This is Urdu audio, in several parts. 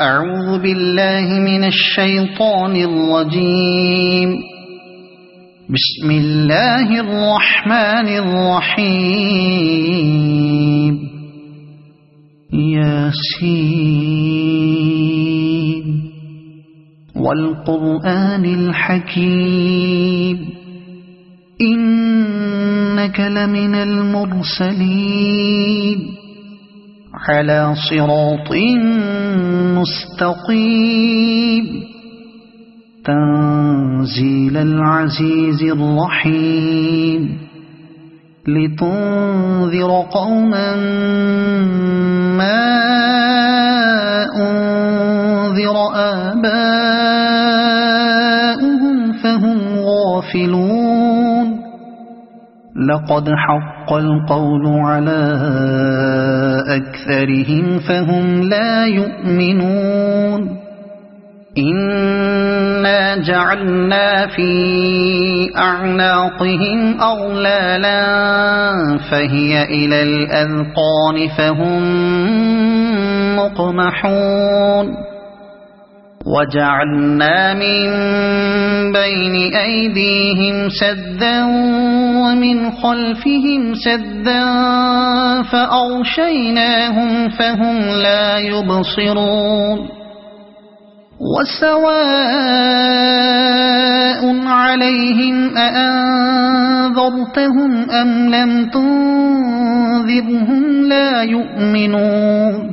أعوذ بالله من الشيطان الرجيم. بسم الله الرحمن الرحيم. ياسين والقرآن الحكيم إنك لمن المرسلين على صراط مستقيم تنزيل العزيز الرحيم لتنذر قوما ما أنذر آباؤهم فهم غافلون. لقد حق القول على أكثرهم فهم لا يؤمنون. إنا جعلنا في أعناقهم أغلالا فهي إلى الأذقان فهم مقمحون. وجعلنا من بين أيديهم سدا ومن خلفهم سدا فأغشيناهم فهم لا يبصرون. وسواء عليهم أأنذرتهم أم لم تنذرهم لا يؤمنون.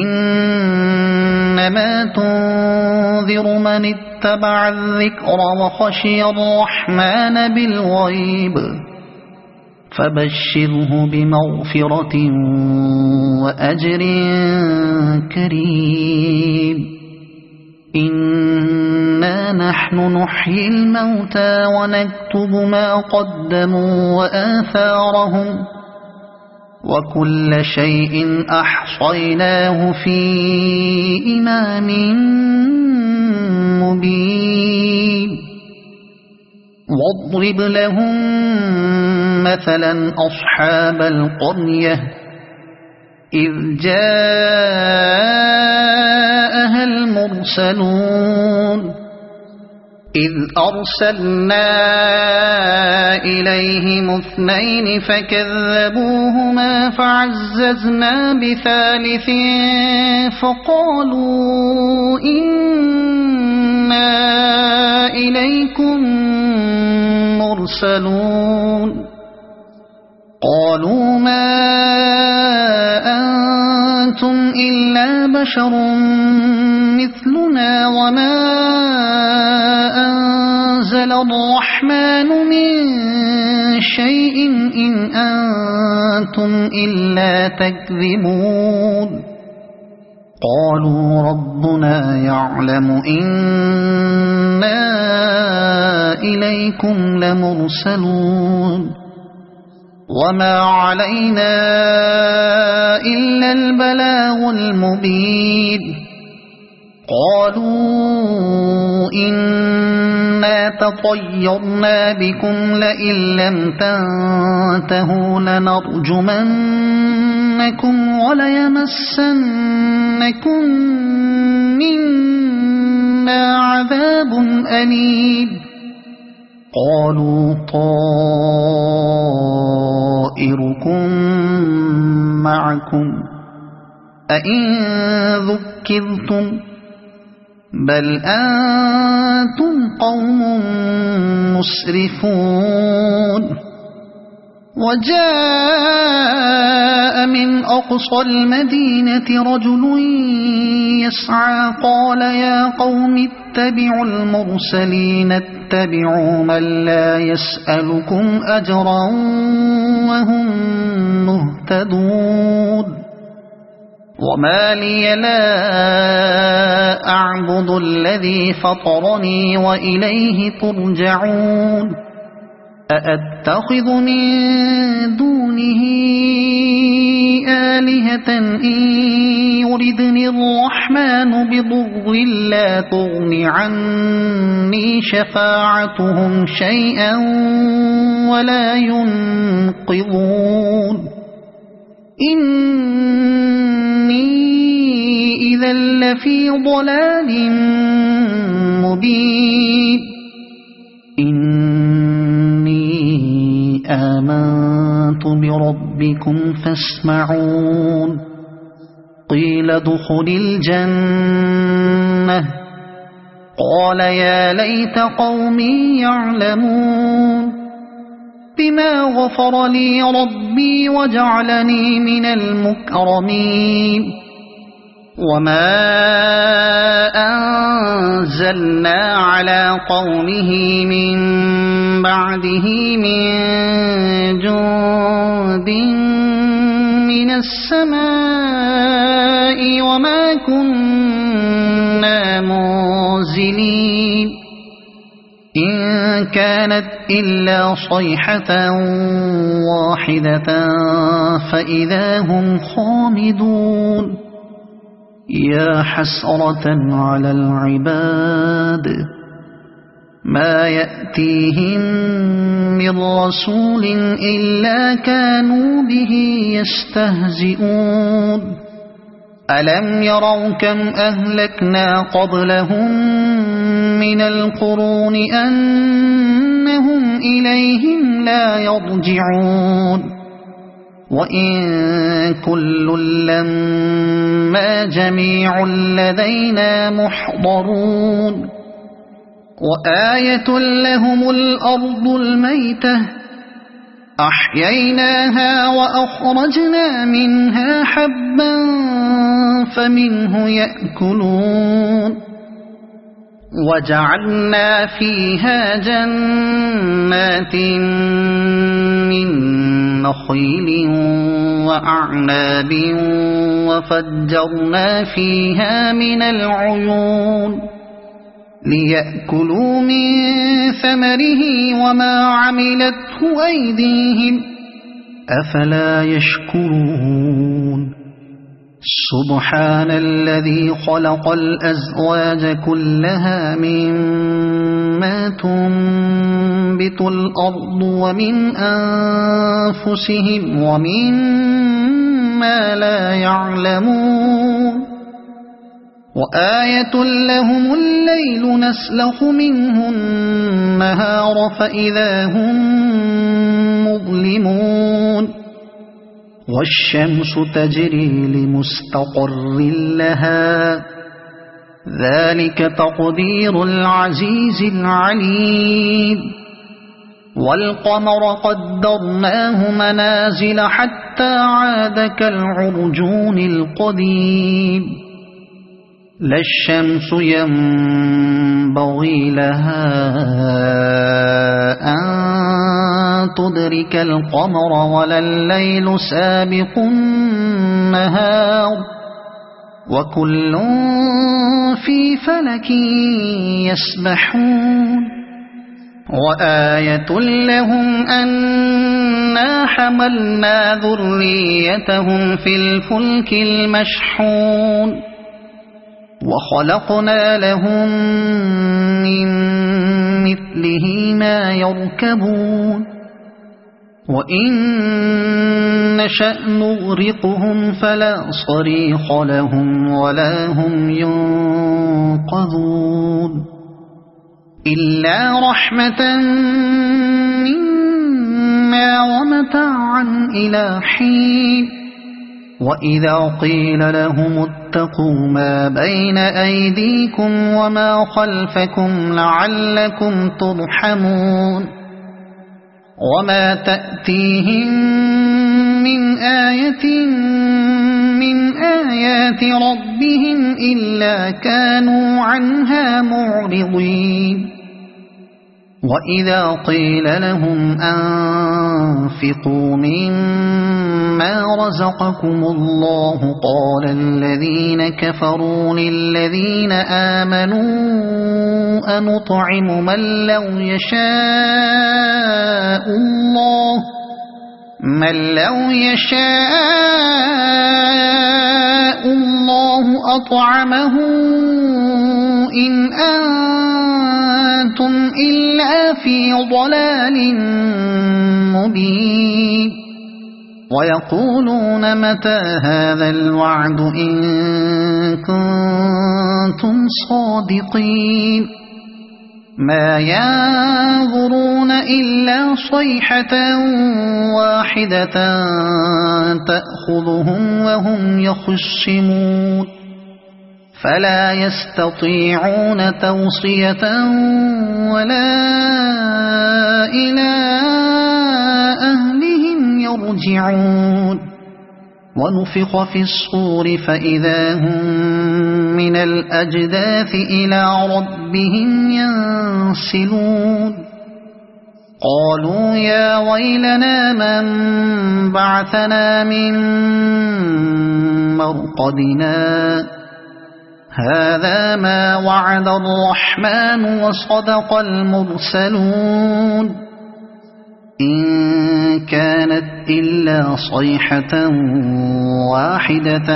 إنما تنذر من اتبع الذكر وخشي الرحمن بالغيب فبشره بمغفرة وأجر كريم. إنا نحن نحيي الموتى ونكتب ما قدموا وآثارهم وكل شيء أحصيناه في إمام مبين. واضرب لهم مثلا أصحاب القرية إذ جاءها المرسلون إذ أرسلنا إليهم 2 فكذبوهما فعززنا بثالث فقالوا إنا إليكم مرسلون. قالوا ما أنتم إلا بشر مثلنا وما أنزل الرحمن من شيء إن أنتم إلا تكذبون. قالوا ربنا يعلم إنا إليكم لمرسلون وما علينا إلا البلاغ المبين. قالوا إنا تطيرنا بكم لئن لم تنتهوا لنرجمنكم وليمسنكم منا عذاب أليم. قالوا طائركم معكم أئن ذكرتم بل أنتم قوم مسرفون. وجاء من أقصى المدينة رجل يسعى قال يا قوم اتبعوا المرسلين اتبعوا من لا يسألكم أجرا وهم مهتدون. وما لي لا أعبد الذي فطرني وإليه ترجعون. أأتخذ من دونه آلهة إن يردني الرحمن بضر لا تغن عني شفاعتهم شيئا ولا ينقذون. إني إذا لفي ضلال مبين إني آمنت بربكم فاسمعون قيل ادخل الجنة قال يا ليت قومي يعلمون بما غفر لي ربي وجعلني من المكرمين وما أنزلنا على قومه من بعده من جند من السماء وما كنا منزلين إن كانت إلا صيحة واحدة فإذا هم خامدون يا حسرة على العباد ما يأتيهم من رسول إلا كانوا به يستهزئون ألم يروا كم أهلكنا قبلهم من القرون أنهم إليهم لا يرجعون وإن كل لما جميع لدينا محضرون وآية لهم الأرض الميتة أحييناها وأخرجنا منها حبا فمنه يأكلون وجعلنا فيها جنات من نخيل وأعناب وفجرنا فيها من العيون ليأكلوا من ثمره وما عملته أيديهم أفلا يشكرون سبحان الذي خلق الأزواج كلها مما تنبت الأرض ومن أنفسهم ومما لا يعلمون وآية لهم الليل نسلخ منه النهار فإذا هم مظلمون والشمس تجري لمستقر لها ذلك تقدير العزيز العليم والقمر قدرناه منازل حتى عاد كالعرجون القديم لا الشمس ينبغي لها أن تدرك القمر ولا الليل سابق النهار وكل في فلك يسبحون وآية لهم أنا حملنا ذريتهم في الفلك المشحون وخلقنا لهم من مثله ما يركبون وإن نشأ نغرقهم فلا صريخ لهم ولا هم ينقذون إلا رحمة منا ومتاعا إلى حين وإذا قيل لهم اتقوا ما بين أيديكم وما خلفكم لعلكم ترحمون وما تأتيهم من آية من آيات ربهم إلا كانوا عنها معرضين وإذا قيل لهم أنفقوا مما رزقكم الله قال الذين كفروا للذين آمنوا أنطعم من لو يشاء الله أطعمه إن أنتم إلا في ضلال مبين ويقولون متى هذا الوعد إن كنتم صادقين ما ينظرون إلا صيحة واحدة تأخذهم وهم يخصمون فلا يستطيعون توصية ولا إلى أهلهم يرجعون ونفخ في الصور فإذا هم من الأجداث إلى ربهم ينسلون قالوا يا ويلنا من بعثنا من مرقدنا هذا ما وعد الرحمن وصدق المرسلون إن كانت إلا صيحة واحدة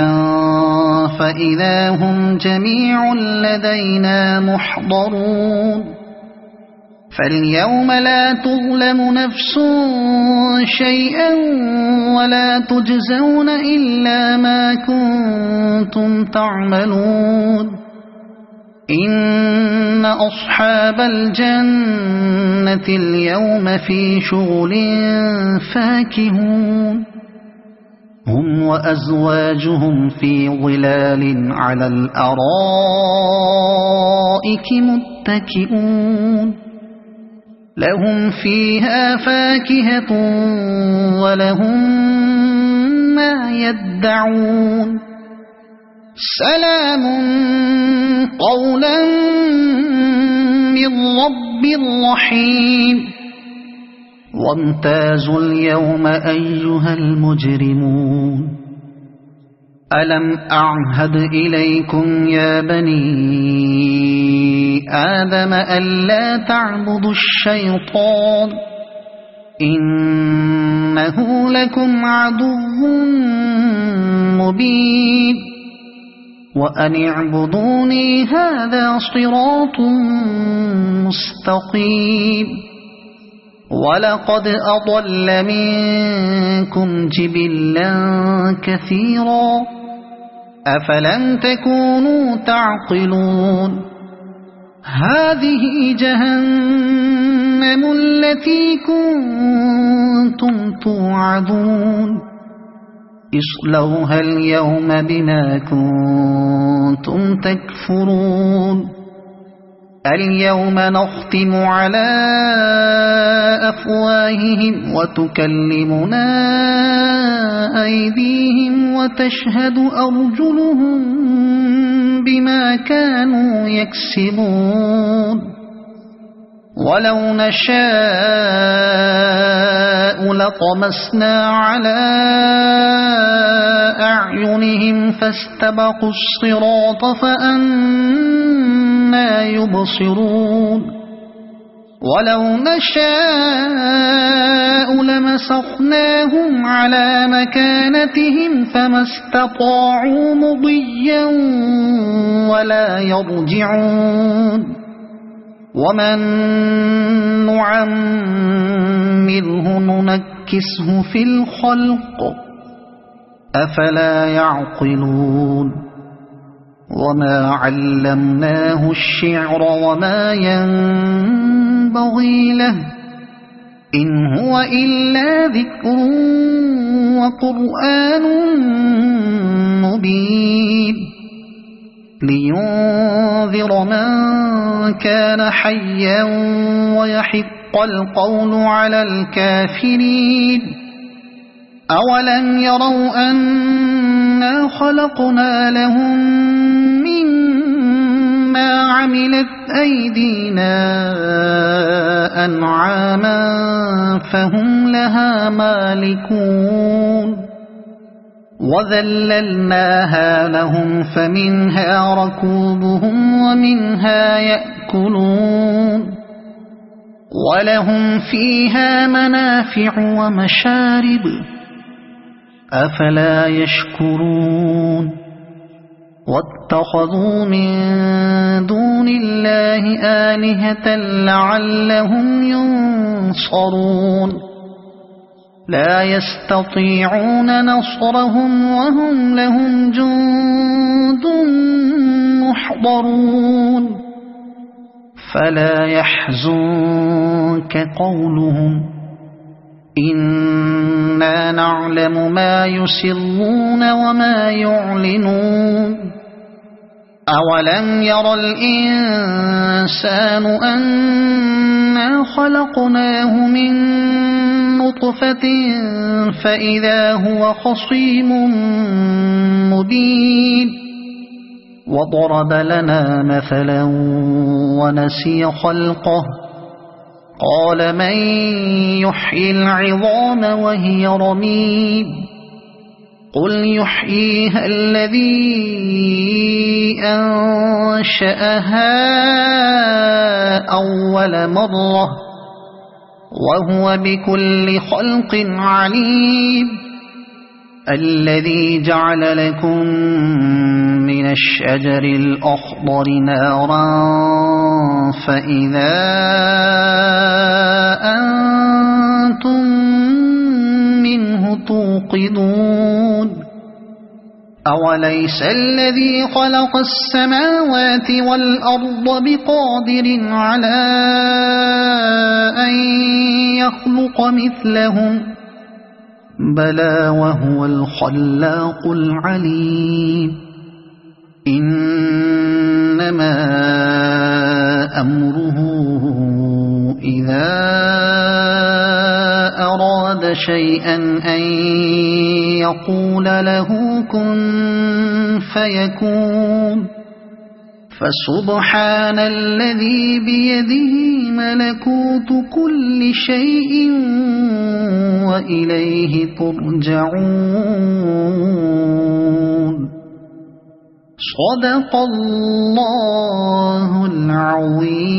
فإذا هم جميع لدينا محضرون فاليوم لا تظلم نفس شيئا ولا تجزون إلا ما كنتم تعملون إن أصحاب الجنة اليوم في شغل فاكهون هم وأزواجهم في ظلال على الأرائك متكئون لهم فيها فاكهة ولهم ما يدعون سلام قولا من رب رحيم وامتازوا اليوم أيها المجرمون ألم أعهد إليكم يا بني آدم ألا تعبدوا الشيطان إنه لكم عدو مبين وأن اعبدوني هذا صراط مستقيم ولقد أضل منكم جبلا كثيرا أفلم تكونوا تعقلون هذه جهنم التي كنتم توعدون اصلوها اليوم بما كنتم تكفرون اليوم نختم على أفواههم وتكلمنا أيديهم وتشهد أرجلهم بما كانوا يكسبون ولو نشاء لطمسنا على أعينهم فاستبقوا الصراط فأنى يبصرون ولو نشاء لمسخناهم على مكانتهم فما استطاعوا مضيا ولا يرجعون ومن نعمره ننكسه في الخلق أفلا يعقلون وما علمناه الشعر وما ينبغي له إن هو إلا ذكر وقرآن مبين لينذر من كان حيا ويحق القول على الكافرين أولم يروا أنا خلقنا لهم مما عملت أيدينا أنعاما فهم لها مالكون وذللناها لهم فمنها ركوبهم ومنها يأكلون ولهم فيها منافع ومشارب أفلا يشكرون واتخذوا من دون الله آلهة لعلهم ينصرون لا يستطيعون نصرهم وهم لهم جند محضرون فلا يحزنك قولهم إنا نعلم ما يسرون وما يعلنون أولم ير الإنسان أنا خلقناه من نطفة فإذا هو خصيم مبين وضرب لنا مثلا ونسي خلقه قال من يحيي العظام وهي رميم قل يحييها الذي أنشأها أول مرة وهو بكل خلق عليم الذي جعل لكم من الشجر الأخضر نارا فإذا أنتم منه توقدون أوليس الذي خلق السماوات والأرض بقادر على أن يخلق مثلهم بلى وهو الخلاق العليم إنما أمره إذا أراد شيئا أن يقول له كن فيكون فسبحان الذي بيده ملكوت كل شيء وإليه ترجعون صدق الله العظيم.